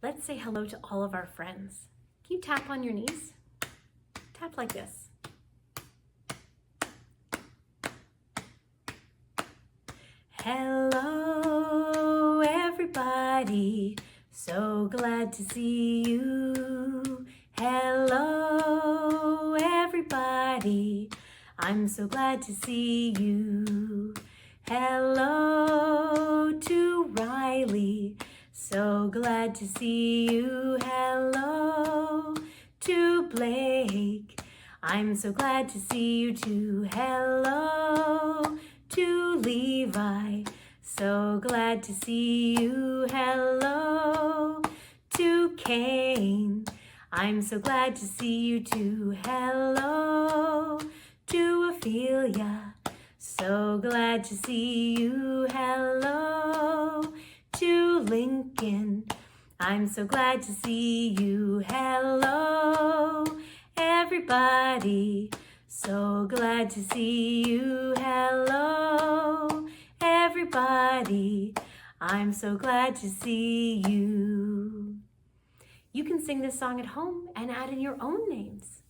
Let's say hello to all of our friends. Can you tap on your knees? Tap like this. Hello, everybody. So glad to see you. Hello, everybody. I'm so glad to see you. Hello to Riley. So glad to see you. Hello to Blake. I'm so glad to see you too. Hello to Levi. So glad to see you. Hello to Kane. I'm so glad to see you too. Hello to Ophelia. So glad to see you. Hello to Lincoln. I'm so glad to see you. Hello, everybody. So glad to see you. Hello, everybody. I'm so glad to see you. You can sing this song at home and add in your own names.